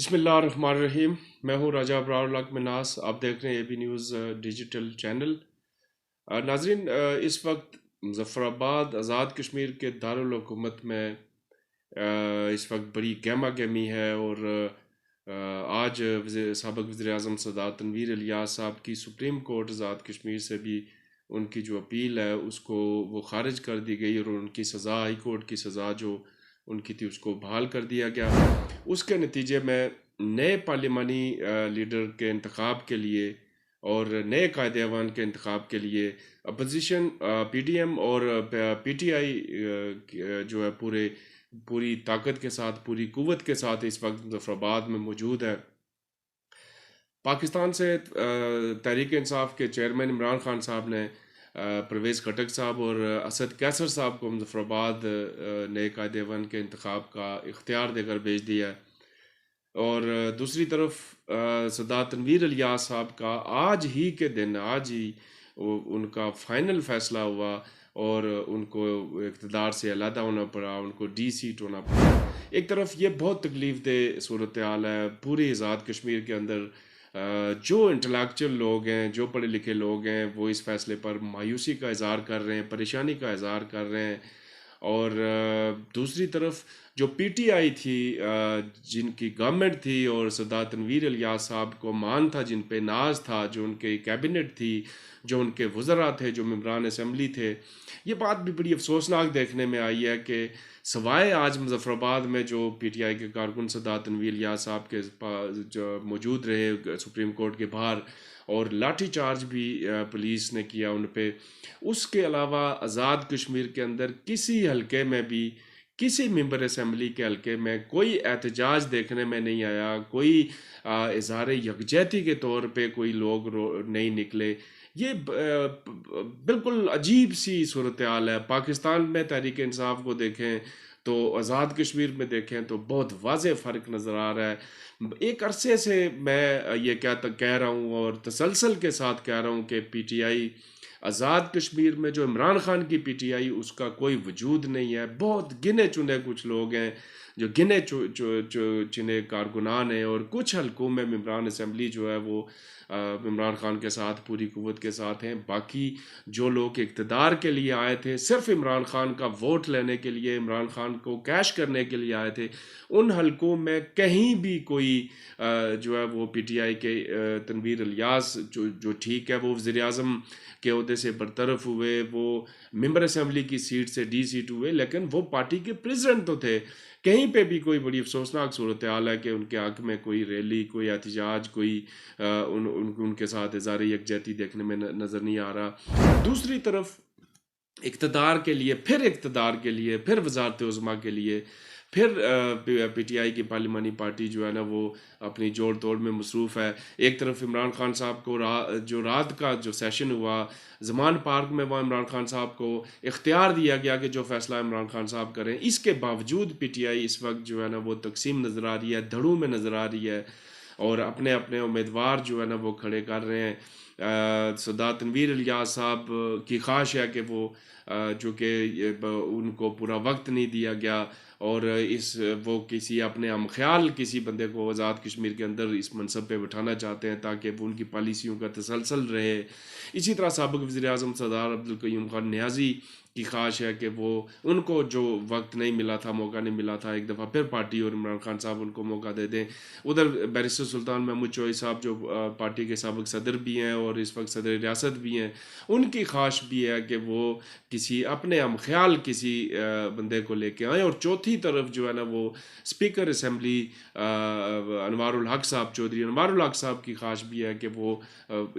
बिस्मिल्लाहिर्रहमानिर्रहीम। मैं हूँ राजा अबरार लक मिनास। आप देख रहे हैं एबी न्यूज़ डिजिटल चैनल। नाजरीन, इस वक्त मुज़फ़्फ़राबाद आज़ाद कश्मीर के दारुल हुकूमत में इस वक्त बड़ी गहमा गहमी है और आज साबिक़ वज़ीर आज़म सरदार तनवीर इलियास साहब की सुप्रीम कोर्ट आज़ाद कश्मीर से भी उनकी जो अपील है उसको वो ख़ारिज कर दी गई और उनकी सज़ा, हाई कोर्ट की सज़ा जो उनकी थी उसको बहाल कर दिया गया। उसके नतीजे में नए पार्लिमानी लीडर के इंतखाब के लिए और नए कायदे ऐवान के इंतखाब के लिए अपोजिशन पीडीएम और पीटीआई जो है पूरी ताकत के साथ, पूरी कुव्वत के साथ इस वक्त मुज़फ़्फ़राबाद में मौजूद है। पाकिस्तान से तहरीक इंसाफ के चेयरमैन इमरान खान साहब ने परवेज़ खटक साहब और असद कैसर साहब को मुज़फ़्फ़राबाद नए कायदे ऐवान के इंतखाब का इख्तियार देकर भेज दिया है। और दूसरी तरफ सरदार तनवीर इलियास साहब का आज ही के दिन, आज ही उनका फ़ाइनल फ़ैसला हुआ और उनको इक़्तिदार से अलहदा होना पड़ा, उनको डी-सीट होना पड़ा। एक तरफ ये बहुत तकलीफ़ दह सूरत हाल है पूरे आज़ाद कश्मीर के अंदर। जो इंटेलेक्चुअल लोग हैं, जो पढ़े लिखे लोग हैं, वो इस फ़ैसले पर मायूसी का इज़हार कर रहे हैं, परेशानी का इज़हार कर रहे हैं। और दूसरी तरफ जो पीटीआई थी, जिनकी गवर्नमेंट थी और सरदार तनवीर इलियास साहब को मान था, जिन पे नाज था, जो उनकी कैबिनेट थी, जो उनके वज़रा थे, जो मेंबरान असेंबली थे, ये बात भी बड़ी अफसोसनाक देखने में आई है कि सवाए आज मुज़फ़्फ़राबाद में जो पीटीआई के कारकुन सरदार तनवीर इलियास साहब के जो मौजूद रहे सुप्रीम कोर्ट के बाहर और लाठी चार्ज भी पुलिस ने किया उन पे, उसके अलावा आज़ाद कश्मीर के अंदर किसी हलके में भी, किसी मेंबर असेंबली के हलके में कोई एहतजाज देखने में नहीं आया, कोई इज़हार यकजहती के तौर पे कोई लोग नहीं निकले। ये बिल्कुल अजीब सी सूरत हाल है। पाकिस्तान में तहरीक इंसाफ को देखें तो आज़ाद कश्मीर में देखें तो बहुत वाज़ेह फ़र्क नज़र आ रहा है। एक अरसे से मैं ये कह रहा हूँ और तसलसल के साथ कह रहा हूँ कि पीटीआई आज़ाद कश्मीर में जो इमरान खान की पीटीआई उसका कोई वजूद नहीं है। बहुत गिने चुने कुछ लोग हैं जो गिने चुने कारकुनान हैं और कुछ हल्कों में मेंबरान असेंबली जो है वो इमरान खान के साथ पूरी कुव्वत के साथ हैं। बाकी जो लोग इक़्तिदार के लिए आए थे, सिर्फ इमरान खान का वोट लेने के लिए, इमरान खान को कैश करने के लिए आए थे, उन हल्कों में कहीं भी कोई जो है वो पीटीआई के तनवीर इलियास जो ठीक है वो वज़ीर आज़म के ओहदे से बरतरफ हुए, वो मेंबर असेंबली की सीट से डी-सीट हुए, लेकिन वो पार्टी के प्रेसिडेंट तो थे। कहीं पे भी कोई बड़ी अफसोसनाक सूरत हाल है कि उनके हक़ में कोई रैली, कोई एहतजाज, कोई उनके साथ इज़हार यकजहती देखने में नज़र नहीं आ रहा। दूसरी तरफ इक़्तिदार के लिए, फिर वज़ारत-ए-उज़्मा के लिए, फिर पीटीआई की पार्लिमानी पार्टी जो है ना वो अपनी जोड़ तोड़ में मसरूफ़ है। एक तरफ इमरान खान साहब को रात का जो सेशन हुआ ज़मान पार्क में, वहाँ इमरान खान साहब को इख्तियार दिया गया कि जो फ़ैसला इमरान खान साहब करें। इसके बावजूद पीटीआई इस वक्त जो है ना वो तकसीम नज़र आ रही है, धड़ों में नज़र आ रही है और अपने अपने उम्मीदवार जो है ना वो खड़े कर रहे हैं। सरदार तनवीर इलियास साहब की ख्वाहिश है कि वो जो कि उनको पूरा वक्त नहीं दिया गया और वो किसी अपने हम ख्याल किसी बंदे को आज़ाद कश्मीर के अंदर इस मनसब पे बिठाना चाहते हैं ताकि वो उनकी पॉलिसियों का तसलसल रहे। इसी तरह साबिक़ वज़ीर आज़म सरदार अब्दुल क़य्यूम खान नियाज़ी की ख्वाहिश है कि वो उनको जो वक्त नहीं मिला था, मौका नहीं मिला था, एक दफ़ा फिर पार्टी और इमरान खान साहब उनको मौका दे दें। उधर बैरिस्टर सुल्तान महमूद चौधरी साहब जो पार्टी के साबिक़ सदर भी हैं और इस वक्त सदर रियासत भी हैं, उनकी ख्वाहिश भी है कि वो किसी अपने हम ख्याल किसी बंदे को लेके आएँ। और चौथी तरफ जो है ना वो स्पीकर असेंबली अनवारुल हक साहब, चौधरी अनवारुल हक साहब की ख्वाहिश भी है कि वो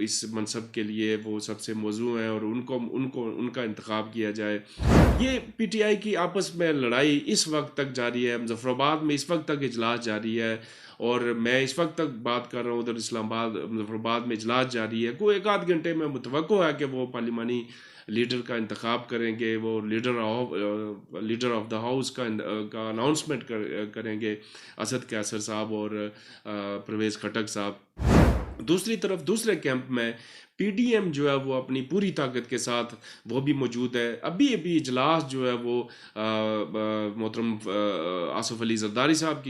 इस मनसब के लिए वो सबसे मौजू हैं और उनका इंतखाब किया जाए। ये पीटीआई की आपस में लड़ाई इस वक्त तक जारी है। मुज़फ़्फ़राबाद में इस वक्त तक इजलास जारी है और मैं इस वक्त तक बात कर रहा हूँ, उधर इस्लामाबाद मुज़फ़्फ़राबाद में इजलास जारी है। कोई एक आध घंटे में मुतवक्को है कि वो पार्लिमानी लीडर का इंतखाब करेंगे, वो लीडर ऑफ द हाउस का अनाउंसमेंट करेंगे असद कैसर साहब और परवेज़ खटक साहब। दूसरी तरफ दूसरे कैंप में पीडीएम जो है वो अपनी पूरी ताकत के साथ वो भी मौजूद है। अभी अभी इजलास जो है वो मोहतरम आसफ अली जरदारी साहब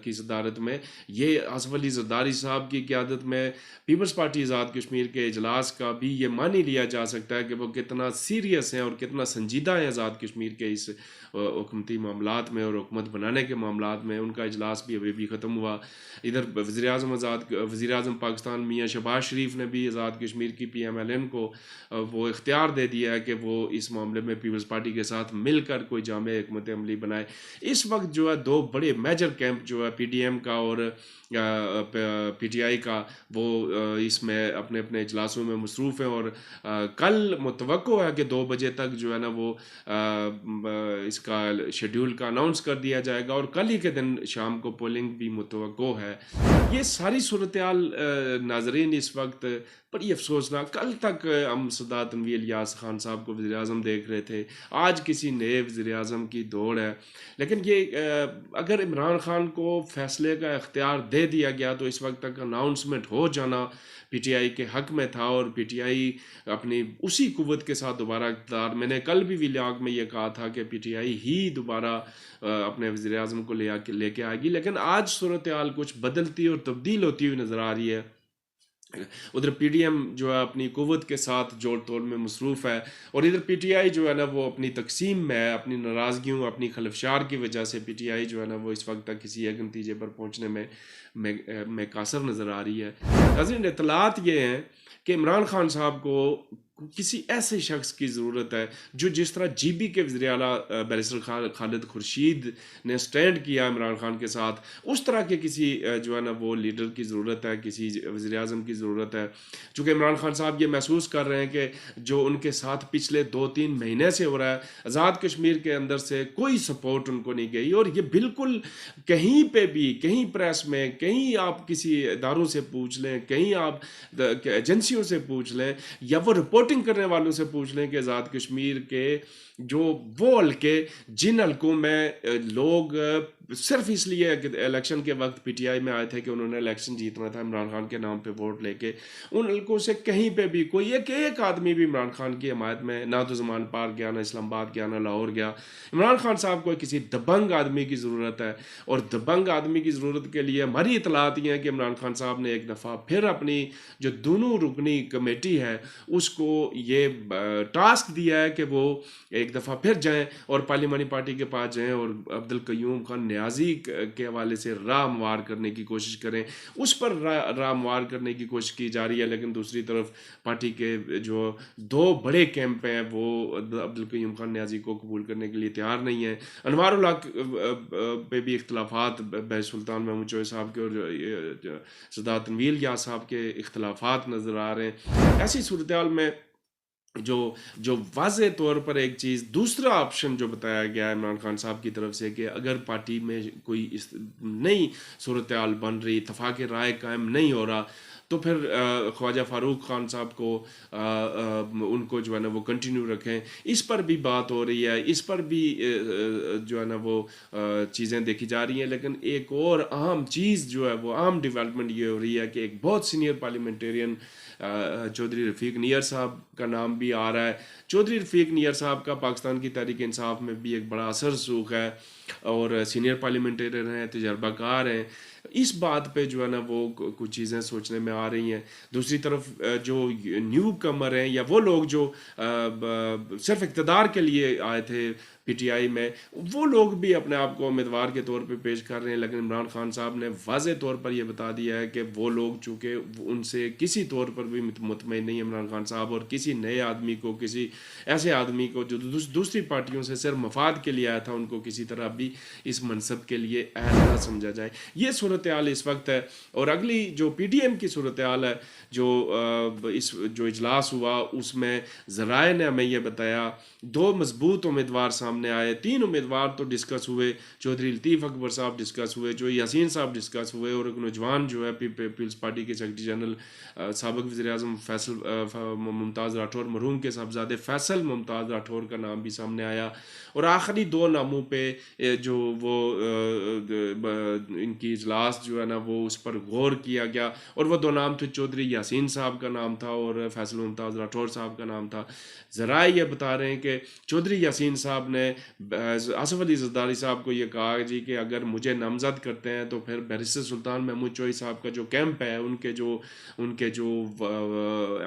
की सदारत में, ये आसफ अली जरदारी साहब की क़यादत में पीपल्स पार्टी आज़ाद कश्मीर के इजलास का भी ये मान ही लिया जा सकता है कि वो कितना सीरियस है और कितना संजीदा है आज़ाद कश्मीर के इस हुकूमती मामलात में और हुकूमत बनाने के मामलात में। उनका इजलास भी अभी ख़त्म हुआ। इधर वज़ीर आज़म पाकिस्तान मियाँ शहबाज शरीफ ने भी आज़ाद कश्मीर की PMLN को वो इख्तियार दे दिया है कि वो इस मामले में पीपल्स पार्टी के साथ मिलकर कोई जामे हिकमत अमली बनाए। इस वक्त जो है दो बड़े मेजर कैंप जो है PDM का और PTI का, वो इसमें अपने अपने इजलासों में मसरूफ़ हैं। और कल मुतवक्को है कि 2 बजे तक जो है ना वो इसका शेड्यूल का अनाउंस कर दिया जाएगा और कल ही के दिन शाम को पोलिंग भी मुतवक्को है। ये सारी सूरत-ए-हाल नाज़रीन इस वक्त बड़ी अफसोसनाक। कल तक हम सरदार तनवीर इलियास खान साहब को वज़ीर आज़म देख रहे थे, आज किसी नए वज़ीर आज़म की दौड़ है। लेकिन ये अगर इमरान खान को फैसले का इख्तियार दे दिया गया तो इस वक्त तक अनाउंसमेंट हो जाना PTI के हक़ में था और PTI अपनी उसी कुव्वत के साथ दोबारा इक़्तिदार, मैंने कल भी व्लॉग में ये कहा था कि PTI ही दोबारा अपने वज़ीर आज़म को लेके आएगी। लेकिन आज सूरत-ए-हाल कुछ बदलती और तब्दील होती हुई नज़र आ रही है। उधर PDM जो है अपनी कुव्वत के साथ जोड़ तोड़ में मसरूफ़ है और इधर PTI जो है ना वो अपनी तकसीम में है। अपनी नाराज़गियों, अपनी खलफशार की वजह से PTI जो है ना वो इस वक्त तक किसी एक नतीजे पर पहुँचने में कासर नज़र आ रही है। नाज़रीन, इत्तलात ये हैं कि इमरान खान साहब को किसी ऐसे शख्स की ज़रूरत है जो जिस तरह GB के वज़ीर आला बैरिस्टर खालिद खुर्शीद ने स्टैंड किया इमरान खान के साथ, उस तरह के किसी जो है ना वो लीडर की ज़रूरत है, किसी वज़ीर आज़म की ज़रूरत है। चूँकि इमरान खान साहब ये महसूस कर रहे हैं कि जो उनके साथ पिछले 2-3 महीने से हो रहा है, आज़ाद कश्मीर के अंदर से कोई सपोर्ट उनको नहीं गई। और ये बिल्कुल कहीं पे भी, कहीं प्रेस में, कहीं आप किसी इदारों से पूछ लें, कहीं आप एजेंसियों से पूछ लें या वो रिपोर्टिंग करने वालों से पूछ लें कि आज़ाद कश्मीर के जो वो हल्के, जिन हल्कों में लोग सिर्फ इसलिए इलेक्शन के वक्त PTI में आए थे कि उन्होंने इलेक्शन जीतना था इमरान खान के नाम पे वोट लेके, उन हल्कों से कहीं पे भी कोई एक आदमी भी इमरान खान की हमायत में ना तो ज़मान पार्क गया, ना इस्लामाबाद गया, ना लाहौर गया। इमरान खान साहब को किसी दबंग आदमी की ज़रूरत है और दबंग आदमी की ज़रूरत के लिए हमारी इतलात ये है कि इमरान खान साहब ने एक दफ़ा फिर अपनी जो दोनों रुकनी कमेटी है उसको ये टास्क दिया है कि वो एक दफ़ा फिर जाएं और पार्लिमानी पार्टी के पास जाएं और अब्दुल कयूम खान न्याजी के हवाले से राह हमवार करने की कोशिश करें। उस पर राह हमवार करने की कोशिश की जा रही है। लेकिन दूसरी तरफ पार्टी के जो 2 बड़े कैंप हैं वो अब्दुल कयूम खान न्याजी को कबूल करने के लिए तैयार नहीं है। अनवारुल हक पे भी इख्तलाफात बैस सुल्तान महमूद चौधरी साहब के और सरदार तनवीर इलियास साहब के इख्तलाफात नज़र आ रहे हैं। ऐसी सूरत-ए-हाल में जो वाज़े तौर पर एक चीज़, दूसरा ऑप्शन जो बताया गया है इमरान खान साहब की तरफ से कि अगर पार्टी में कोई इस नई सूरत-ए-हाल बन रही, इत्तफ़ाक़ राय कायम नहीं हो रहा, तो फिर ख्वाजा फ़ारूक खान साहब को उनको जो है ना वो कंटिन्यू रखें। इस पर भी बात हो रही है, इस पर भी जो है ना वो चीज़ें देखी जा रही हैं। लेकिन एक और अहम चीज़ जो है वो अहम डेवलपमेंट ये हो रही है कि एक बहुत सीनियर पार्लियामेंटेरियन चौधरी रफ़ीक नियर साहब का नाम भी आ रहा है। चौधरी रफ़ीक नियर साहब का पाकिस्तान की तहरीक इंसाफ में भी एक बड़ा असर रसूख है और सीनियर पार्लियामेंटेरियन हैं, तजर्बाकार हैं। इस बात पे जो है ना वो कुछ चीज़ें सोचने में आ रही हैं। दूसरी तरफ जो न्यू कमर हैं या वो लोग जो सिर्फ इक़्तिदार के लिए आए थे PTI में, वो लोग भी अपने आप को उम्मीदवार के तौर पे पेश कर रहे हैं। लेकिन इमरान खान साहब ने वाज़े तौर पर यह बता दिया है कि वो लोग चूँकि उनसे किसी तौर पर भी मुतमईन नहीं है इमरान खान साहब, और किसी नए आदमी को, किसी ऐसे आदमी को जो दूसरी पार्टियों से सिर्फ मफाद के लिए आया था, उनको किसी तरह भी इस मनसब के लिए अहल ना समझा जाए। ये सूरत-ए-हाल इस वक्त है। और अगली जो PDM की सूरत-ए-हाल है, जो इजलास हुआ उसमें ज़राए ने हमें यह बताया 2 मजबूत उम्मीदवार सामने सामने आए। 3 उम्मीदवार तो डिस्कस हुए, चौधरी लतीफ़ अकबर साहब डिस्कस हुए, जो यासीन साहब डिस्कस हुए, और एक नौजवान जो है पीपल्स पार्टी के सेक्रेटरी जनरल साबिक़ वज़ीर-ए-आज़म फैसल मुमताज़ राठौर मरहूम के साहबज़ादे फैसल मुमताज़ राठौर का नाम भी सामने आया। और आखिरी 2 नामों पे जो वो इनकी इजलास जो है ना वो उस पर गौर किया गया, और वो 2 नाम थे, चौधरी यासीन साहब का नाम था और फैसल मुमताज़ राठौर साहब का नाम था। ज़रा ये बता रहे हैं कि चौधरी यासीन साहब ने आसिफ अली ज़रदारी साहब को ये कहा जी कि अगर मुझे नामज़द करते हैं तो फिर बैरिस्टर सुल्तान महमूद चौधरी साहब का जो कैंप है, उनके जो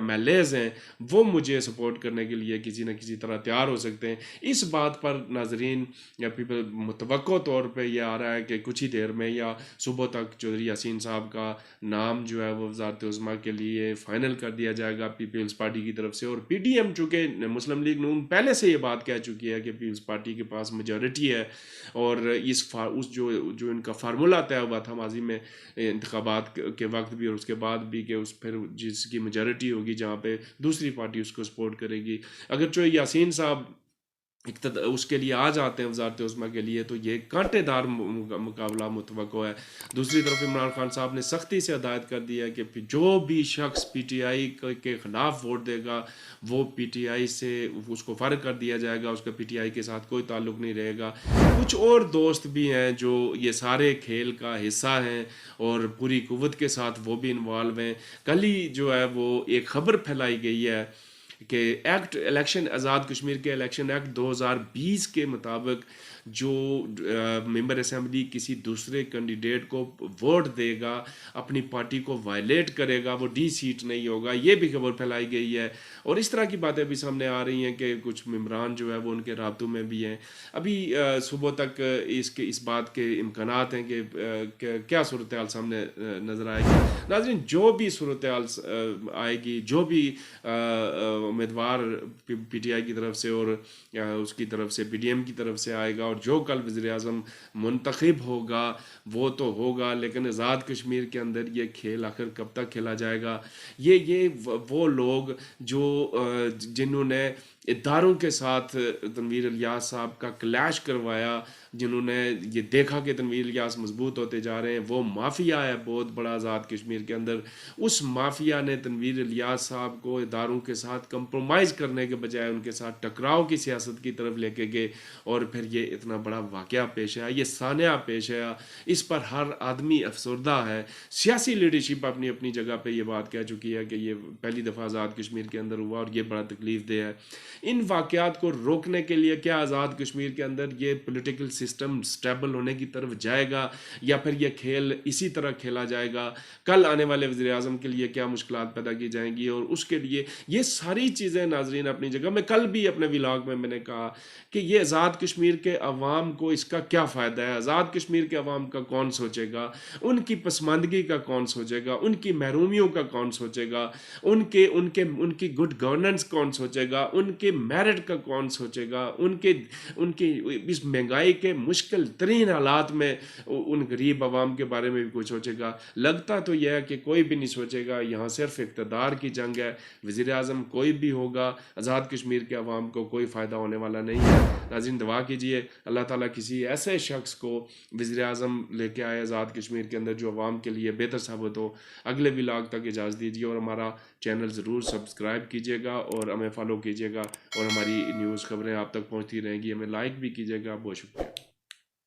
MLAs हैं, वो मुझे सपोर्ट करने के लिए किसी न किसी तरह तैयार हो सकते हैं। इस बात पर नाजरीन या पीपल मुतवक्को तौर पे ये आ रहा है कि कुछ ही देर में या सुबह तक चौधरी यासीन साहब का नाम जो है वो वज़ारत उज़्मा के लिए फ़ाइनल कर दिया जाएगा पीपल्स पार्टी की तरफ से। और PDM चूँकि मुस्लिम लीग नून पहले से ये बात कह चुकी है कि पीपल्स पार्टी के पास मेजॉरिटी है, और उस जो इनका फार्मूला तय हुआ था माजी में इंतखाबात के वक्त भी और उसके बाद भी, कि उस फिर जिसकी मेजॉरिटी होगी जहाँ पे दूसरी पार्टी उसको सपोर्ट करेगी, अगर चौधरी यासीन साहब उसके लिए आ जाते हैं वज़ारत उज़्मा के लिए, तो ये कांटेदार मुकाबला मुतवक्को है। दूसरी तरफ इमरान खान साहब ने सख्ती से हदायत कर दिया है कि जो भी शख्स PTI के ख़िलाफ़ वोट देगा वो PTI से उसको फ़र्क कर दिया जाएगा, उसका PTI के साथ कोई ताल्लुक़ नहीं रहेगा। कुछ और दोस्त भी हैं जो ये सारे खेल का हिस्सा हैं और पूरी क़ुव्वत के साथ वो भी इन्वॉल्व हैं। कल ही जो है वो एक ख़बर फैलाई गई है कि इलेक्शन आज़ाद कश्मीर के इलेक्शन एक्ट 2020 के मुताबिक जो मेंबर असेंबली किसी दूसरे कैंडिडेट को वोट देगा, अपनी पार्टी को वायलेट करेगा, वो डी सीट नहीं होगा। ये भी खबर फैलाई गई है और इस तरह की बातें भी सामने आ रही हैं कि कुछ मेंबरान जो है वो उनके राब्तों में भी हैं। अभी सुबह तक इस बात के इम्कानात हैं कि क्या सूरत हाल सामने नज़र आएगी। नाज़रीन, जो भी सूरत हाल आएगी, जो भी उम्मीदवार PTI की तरफ से और उसकी तरफ से PDM की तरफ से आएगा, और जो कल वज़ीर-ए-आज़म मुंतखब होगा वो तो होगा, लेकिन आज़ाद कश्मीर के अंदर ये खेल आखिर कब तक खेला जाएगा। ये वो लोग जो जिन्होंने इदारों के साथ तनवीर इलियास साहब का क्लैश करवाया, जिन्होंने ये देखा कि तनवीर इलियास मजबूत होते जा रहे हैं, वो माफिया है बहुत बड़ा आज़ाद कश्मीर के अंदर। उस माफिया ने तनवीर इलियास साहब को इदारों के साथ कंप्रोमाइज़ करने के बजाय उनके साथ टकराव की सियासत की तरफ लेके गए, और फिर ये इतना बड़ा वाक़या पेश आया, ये सानिया पेश आया। इस पर हर आदमी अफसरदा है। सियासी लीडरशिप अपनी अपनी जगह पर यह बात कह चुकी है कि ये पहली दफ़ा आज़ाद कश्मीर के अंदर हुआ और ये बड़ा तकलीफ दे है। इन वाक़यात को रोकने के लिए क्या आज़ाद कश्मीर के अंदर ये पॉलिटिकल सिस्टम स्टेबल होने की तरफ जाएगा, या फिर ये खेल इसी तरह खेला जाएगा? कल आने वाले वज़ीर-ए-आज़म के लिए क्या मुश्किलात पैदा की जाएंगी, और उसके लिए ये सारी चीज़ें नाजरीन अपनी जगह। मैं कल भी अपने व्लॉग में मैंने कहा कि ये आज़ाद कश्मीर के अवाम को इसका क्या फ़ायदा है, आज़ाद कश्मीर के अवाम का कौन सोचेगा, उनकी पसमानदगी का कौन सोचेगा, उनकी महरूमियों का कौन सोचेगा, उनकी गुड गवर्नेंस कौन सोचेगा, उनके मेरिट का कौन सोचेगा, उनके इस महंगाई के मुश्किल तरीन हालात में उन गरीब आवाम के बारे में भी कोई सोचेगा? लगता तो यह है कि कोई भी नहीं सोचेगा। यहाँ सिर्फ इक़्तिदार की जंग है। वज़ीर-ए-आज़म कोई भी होगा, आज़ाद कश्मीर के अवाम को कोई फ़ायदा होने वाला नहीं है। नाज़रीन, दुआ कीजिए अल्लाह ताला किसी ऐसे शख्स को वज़ीर-ए-आज़म लेके आए आज़ाद कश्मीर के अंदर जो अवाम के लिए बेहतर साबित हो। अगले व्लॉग तक इजाज़त दीजिए और हमारा चैनल ज़रूर सब्सक्राइब कीजिएगा और हमें फॉलो कीजिएगा, और हमारी न्यूज़ खबरें आप तक पहुँचती रहेंगी। हमें लाइक भी कीजिएगा। बहुत शुक्रिया।